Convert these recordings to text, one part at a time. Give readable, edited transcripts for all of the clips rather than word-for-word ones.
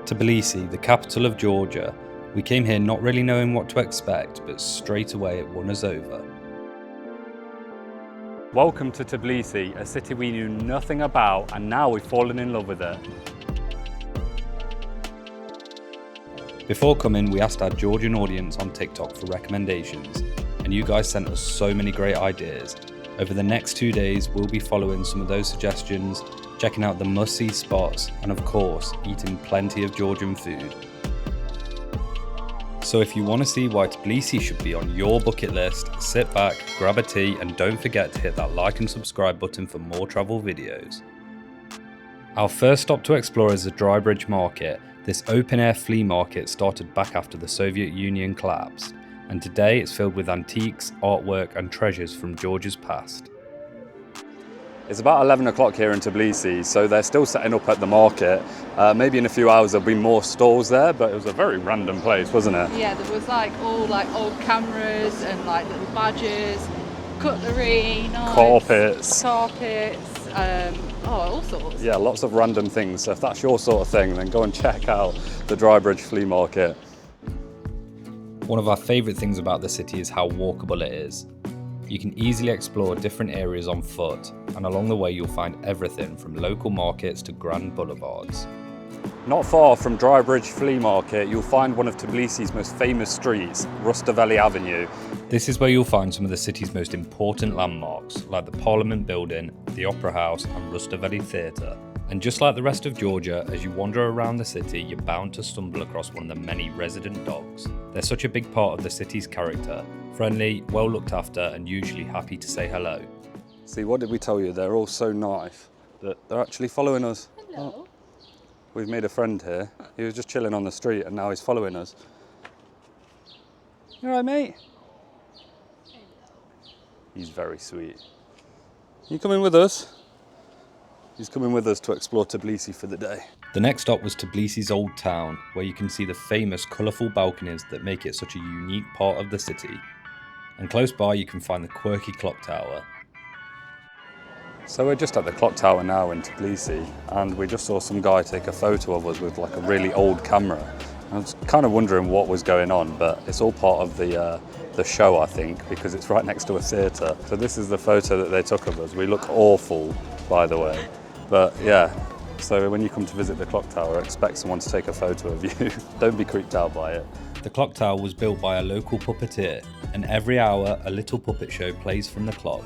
Tbilisi, the capital of Georgia, we came here not really knowing what to expect, but straight away it won us over. Welcome to Tbilisi, a city we knew nothing about and now we've fallen in love with it. Before coming, we asked our Georgian audience on TikTok for recommendations, and you guys sent us so many great ideas. Over the next 2 days, we'll be following some of those suggestions, checking out the must-see spots, and of course, eating plenty of Georgian food. So if you want to see why Tbilisi should be on your bucket list, sit back, grab a tea, and don't forget to hit that like and subscribe button for more travel videos. Our first stop to explore is the Dry-Bridge Market. This open-air flea market started back after the Soviet Union collapsed, and today it's filled with antiques, artwork and treasures from Georgia's past. It's about 11 o'clock here in Tbilisi, so they're still setting up at the market. Maybe in a few hours there'll be more stalls there, but it was a very random place, wasn't it? Yeah, there was all old cameras and little badges, cutlery, knives, carpets, all sorts. Yeah, lots of random things. So if that's your sort of thing, then go and check out the Dry-Bridge Flea Market. One of our favourite things about the city is how walkable it is. You can easily explore different areas on foot, and along the way you'll find everything from local markets to grand boulevards. Not far from Dry-Bridge Flea Market, you'll find one of Tbilisi's most famous streets, Rustaveli Avenue. This is where you'll find some of the city's most important landmarks, like the Parliament Building, the Opera House and Rustaveli Theatre. And just like the rest of Georgia, as you wander around the city, you're bound to stumble across one of the many resident dogs. They're such a big part of the city's character. Friendly, well looked after, and usually happy to say hello. See, what did we tell you? They're all so nice that they're actually following us. Hello. Oh, we've made a friend here. He was just chilling on the street and now he's following us. You alright, mate? Hello. He's very sweet. You coming with us? He's coming with us to explore Tbilisi for the day. The next stop was Tbilisi's Old Town, where you can see the famous colourful balconies that make it such a unique part of the city. And close by you can find the quirky clock tower. So we're just at the clock tower now in Tbilisi, and we just saw some guy take a photo of us with like a really old camera. I was kind of wondering what was going on, but it's all part of the show, I think, because it's right next to a theatre. So this is the photo that they took of us. We look awful, by the way. But yeah, so when you come to visit the clock tower, expect someone to take a photo of you. Don't be creeped out by it. The clock tower was built by a local puppeteer, and every hour a little puppet show plays from the clock.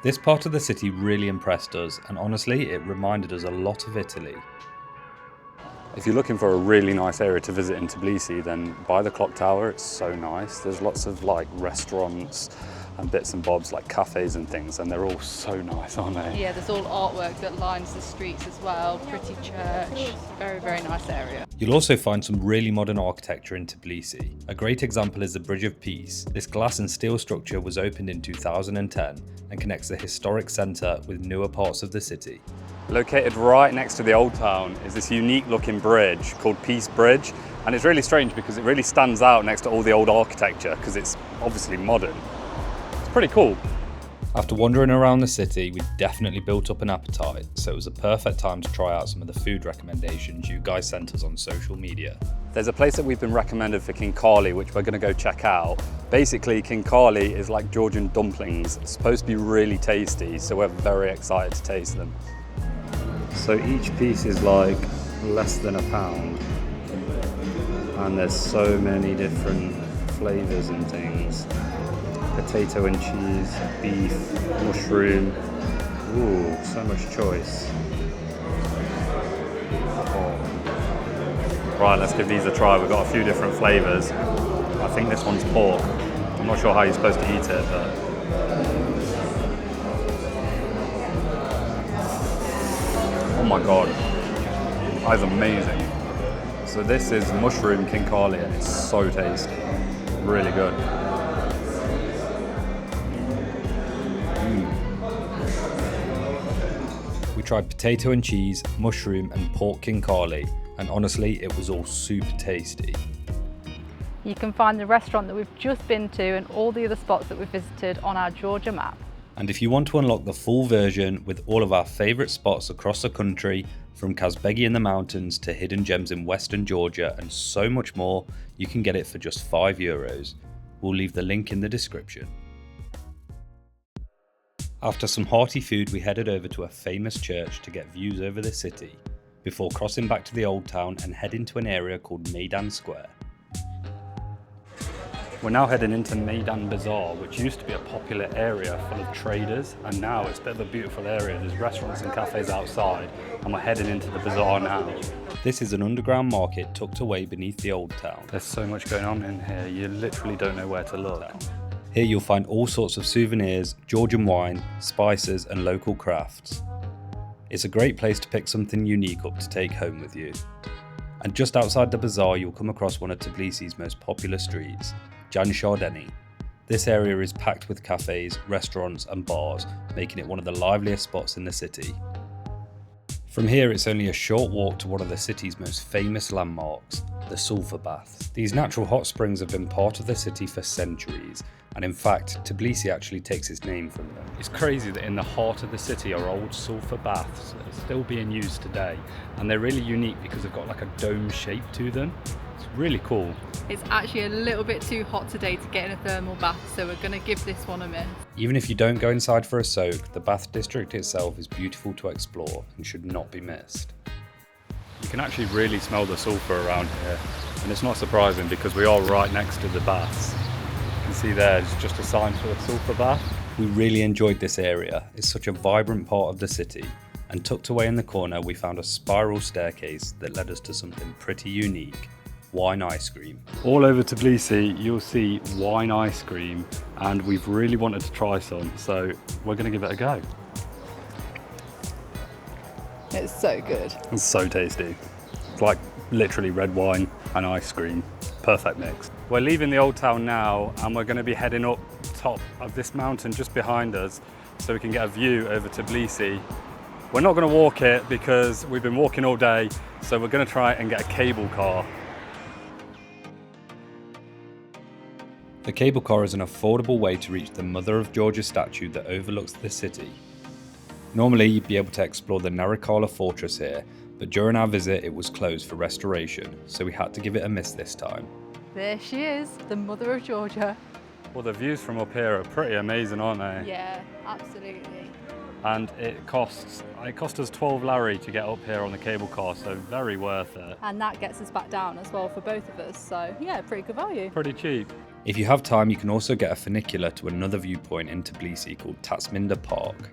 This part of the city really impressed us, and honestly it reminded us a lot of Italy. If you're looking for a really nice area to visit in Tbilisi, then by the clock tower, it's so nice. There's lots of restaurants and bits and bobs like cafes and things, and they're all so nice, aren't they? Yeah, there's all artwork that lines the streets as well. Pretty church, very, very nice area. You'll also find some really modern architecture in Tbilisi. A great example is the Bridge of Peace. This glass and steel structure was opened in 2010 and connects the historic centre with newer parts of the city. Located right next to the old town is this unique looking bridge called Peace Bridge, and it's really strange because it really stands out next to all the old architecture because it's obviously modern. It's pretty cool. After wandering around the city, we definitely built up an appetite, so it was a perfect time to try out some of the food recommendations you guys sent us on social media. There's a place that we've been recommended for kinkali, which we're going to go check out. Basically, kinkali is like Georgian dumplings. It's supposed to be really tasty, so we're very excited to taste them. So each piece is like less than £1, and there's so many different flavours and things. Potato and cheese, beef, mushroom. Ooh, so much choice. Oh. Right, let's give these a try. We've got a few different flavours. I think this one's pork. I'm not sure how you're supposed to eat it, but... Oh my god, that is amazing. So this is mushroom kinkali and it's so tasty, really good. We tried potato and cheese, mushroom and pork kinkali, and honestly it was all super tasty. You can find the restaurant that we've just been to and all the other spots that we've visited on our Georgia map. And if you want to unlock the full version with all of our favourite spots across the country, From Kazbegi in the mountains to hidden gems in western Georgia and so much more, you can get it for just €5. We'll leave the link in the description. After some hearty food, we headed over to a famous church to get views over the city, before crossing back to the old town and heading to an area called Meidan Square. We're now heading into Meidan Bazaar, which used to be a popular area full of traders, and now it's a bit of a beautiful area. There's restaurants and cafes outside, and we're heading into the bazaar now. This is an underground market tucked away beneath the old town. There's so much going on in here, you literally don't know where to look. Here you'll find all sorts of souvenirs, Georgian wine, spices and local crafts. It's a great place to pick something unique up to take home with you. And just outside the bazaar you'll come across one of Tbilisi's most popular streets, Jan Shardeni. This area is packed with cafes, restaurants and bars, making it one of the liveliest spots in the city. From here it's only a short walk to one of the city's most famous landmarks, the Sulphur baths. These natural hot springs have been part of the city for centuries, and in fact Tbilisi actually takes its name from them. It's crazy that in the heart of the city are old sulphur baths that are still being used today, and they're really unique because they've got like a dome shape to them. It's really cool. It's actually a little bit too hot today to get in a thermal bath, so we're going to give this one a miss. Even if you don't go inside for a soak, the bath district itself is beautiful to explore and should not be missed. You can actually really smell the sulphur around here, and it's not surprising because we are right next to the baths. You can see there's just a sign for the sulphur bath. We really enjoyed this area. It's such a vibrant part of the city, and tucked away in the corner we found a spiral staircase that led us to something pretty unique. Wine ice cream. All over Tbilisi you'll see wine ice cream, and we've really wanted to try some, so we're going to give it a go. It's so good. It's so tasty. It's like literally red wine and ice cream. Perfect mix. We're leaving the old town now and we're going to be heading up top of this mountain just behind us so we can get a view over Tbilisi. We're not going to walk it because we've been walking all day, so we're going to try and get a cable car. The cable car is an affordable way to reach the Mother of Georgia statue that overlooks the city. Normally you'd be able to explore the Narikala fortress here, but during our visit it was closed for restoration, so we had to give it a miss this time. There she is, the Mother of Georgia. Well, the views from up here are pretty amazing, aren't they? Yeah, absolutely. And it cost us 12 lari to get up here on the cable car, so very worth it. And that gets us back down as well for both of us, so yeah, pretty good value. Pretty cheap. If you have time you can also get a funicular to another viewpoint in Tbilisi called Tatsminda Park.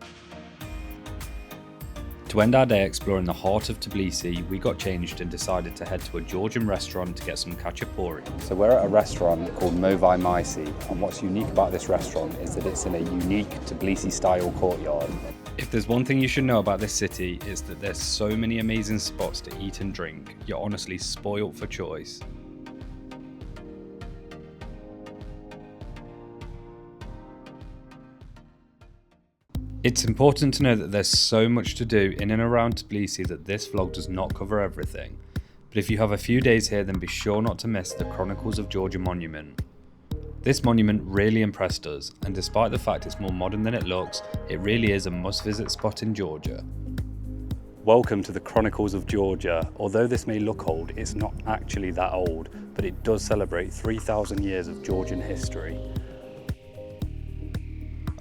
To end our day exploring the heart of Tbilisi, we got changed and decided to head to a Georgian restaurant to get some khachapuri. So we're at a restaurant called Movai Maisi, and what's unique about this restaurant is that it's in a unique Tbilisi style courtyard. If there's one thing you should know about this city, it's that there's so many amazing spots to eat and drink. You're honestly spoilt for choice. It's important to know that there's so much to do in and around Tbilisi that this vlog does not cover everything. But if you have a few days here, then be sure not to miss the Chronicles of Georgia monument. This monument really impressed us, and despite the fact it's more modern than it looks, it really is a must-visit spot in Georgia. Welcome to the Chronicles of Georgia. Although this may look old, it's not actually that old, but it does celebrate 3,000 years of Georgian history.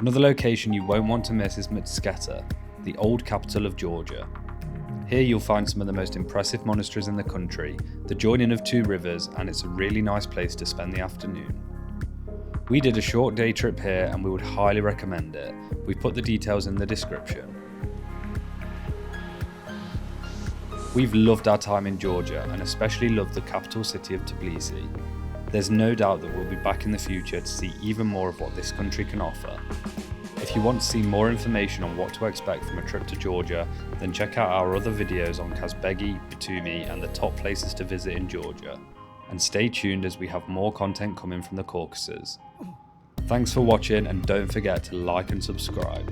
Another location you won't want to miss is Metekhi, the old capital of Georgia. Here you'll find some of the most impressive monasteries in the country, the joining of two rivers, and it's a really nice place to spend the afternoon. We did a short day trip here and we would highly recommend it. We've put the details in the description. We've loved our time in Georgia and especially loved the capital city of Tbilisi. There's no doubt that we'll be back in the future to see even more of what this country can offer. If you want to see more information on what to expect from a trip to Georgia, then check out our other videos on Kazbegi, Batumi and the top places to visit in Georgia. And stay tuned as we have more content coming from the Caucasus. Thanks for watching and don't forget to like and subscribe.